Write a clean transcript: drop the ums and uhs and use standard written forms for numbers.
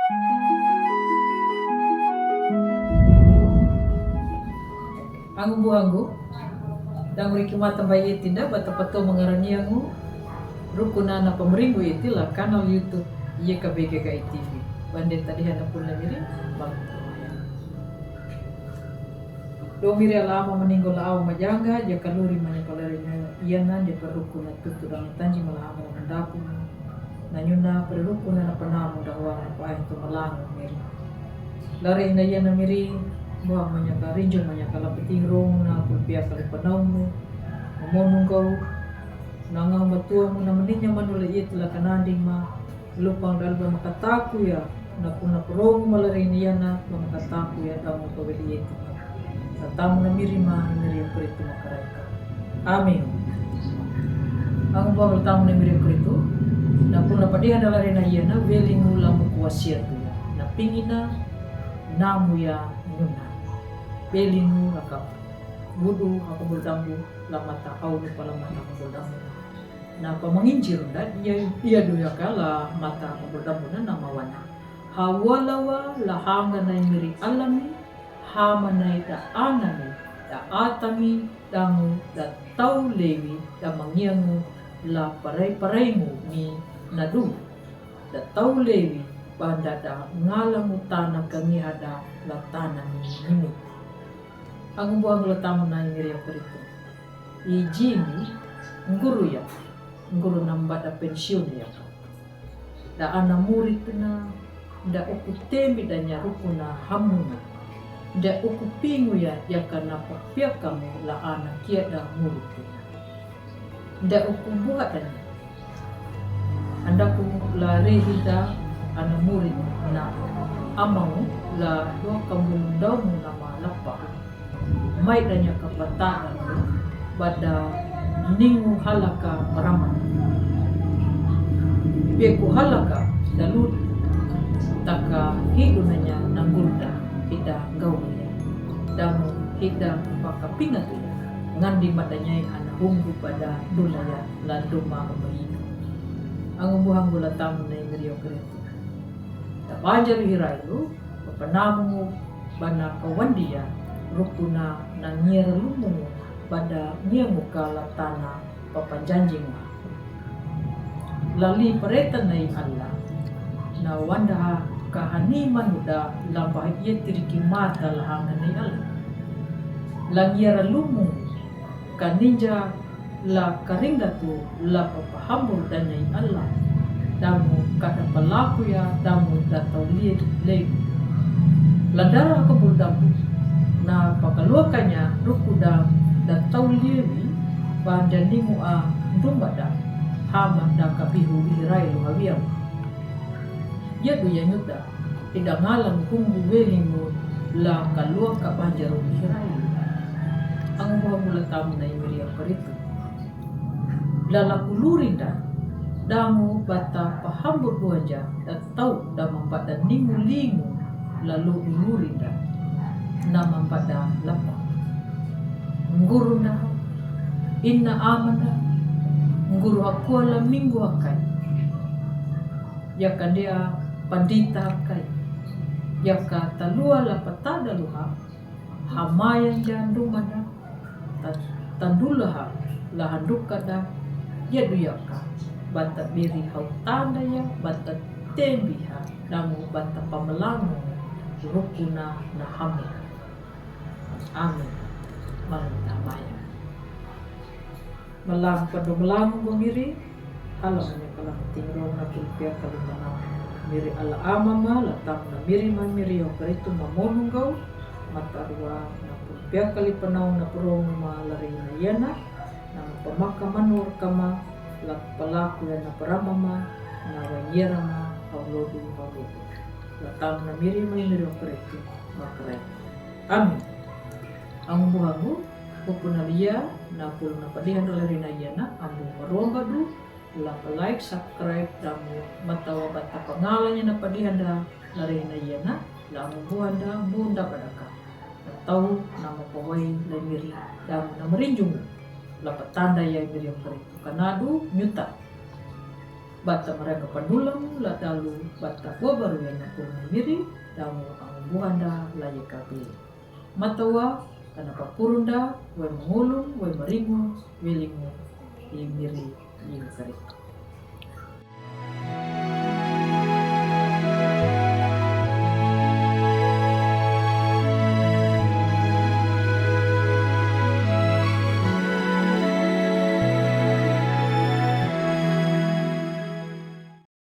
Anggu buanggu dan meriki mata bayi tindak bata pato mengarani angu rukunana pemeringgu itilah kanal YouTube YKBGKI TV. Bande tadi hana pun miri bang. Do miri alama meninggal aw majangga ja kaluri manya kalarinya iana dia perukuna tutu dan tanji malahama mendapu. Nanyuna perukuna na panamu dahwa apa itu malang miri. Lari na iana miri buang manya karinjo manya kalapeting rong na pulpia kali panaumu mamonong kau nangah matua mo na maninya manula itla kananding ma lupang dalba makataku ya na kuna prong malari niya na makataku ya daw mo kawali iti sa tamo na mirima miriya kurito makarayka. Amin. Ang bawal tamo na miriya kurito na kuna padihan dalari na iya na weling mula mo kuwasya to ya na pingina namu ya nyuna Belinu nakap budu ako berdambu lamata kau lupa lamata ako berdambu na pamanginjir na iya doya kala mata ako berdambu na namawana hawalawa lahanga na miri alami hamanay da anami da atami dangu da tau lewi da mangyangu la paray-paraymu ni nadu da tau lewi banda da ngalamu tanah kami ada la tanah ni ang buang latamu na ngiriya perito. Ijini nguru ya, nguru namba da pensiun ya. Da ana murid na, da uku temi da nyaruku na hamuna. Da uku pingu ya kana papiak kamu la ana kia da murid na. Da uku buat dan anda ku la rehida ana murid na amang la dua kamu daun nama lapah. May danya kapatanan pada ningu halaka maraman. Beku halaka dalut taka hidu nanya nanggurda hida gaunya. Damu hida makapingat ya ngandi madanya anak hunggu pada dulaya landuma umahidu. Ang umuhang gula tamu na ingriyo kreto. Tapanjar hirailu papanamu bana kawandia rukuna na nyerlumu pada nyemuka latana papanjanjing lali pareta na Allah na wanda kahaniman uda labah iya tiriki mata lahangan ni Allah langyara lumu kaninja la karingatu la papahambur dan ni Allah damu kada pelaku ya damu datau liat lei ladara kabuldamu na pakaluakannya rukuda da tauliwi banda nimu a dumbada hama da kabihu irai lo hawiam ya du yanyuda tidak ngalang kunggu welimu la kalua ka banjaro irai ang buah mula tamu na imiri peritu lala kulurinda damu bata pahambur buaja da tau da mampada nimu lingu lalu ulurinda nama pada lapang nguru na inna amana nguru akola minggu akai yaka dia pandita akai yaka talua la patada luha hamayan jandu mana tandulaha lahanduka da yadu yaka bata biri hau tanda ya bata tembiha damu bata pamelangu rukuna na hamu. Amin. Malamaya. Malam pada malam gomiri, halam hanya kalam tinggal na pulpia kalimana miri ala amama latam na miri mamiri o karitu mamonunggaw matarwa na pulpia kalipanau na purong malari na yana na pamakamanur kama lak palaku na paramama na wanyera ma haulodu latam na miri mamiri o karitu makaray. Amin. Ang buhangu pupunalia na pulo na padihan dalari na yana ambu maromba du like subscribe damu matawa bata pangalan niya na padihan da lari na yana lamu buhan da bunda padaka atau nama pawai lemiri damu na merinjung lapat tanda ya miri yang peritu kanadu nyuta bata mereka panulang la dalu bata ko baru yang napul miri damu ang buhanda laye kapi matawa kana papurunda we mengulung we meringu welingu i miri i karik.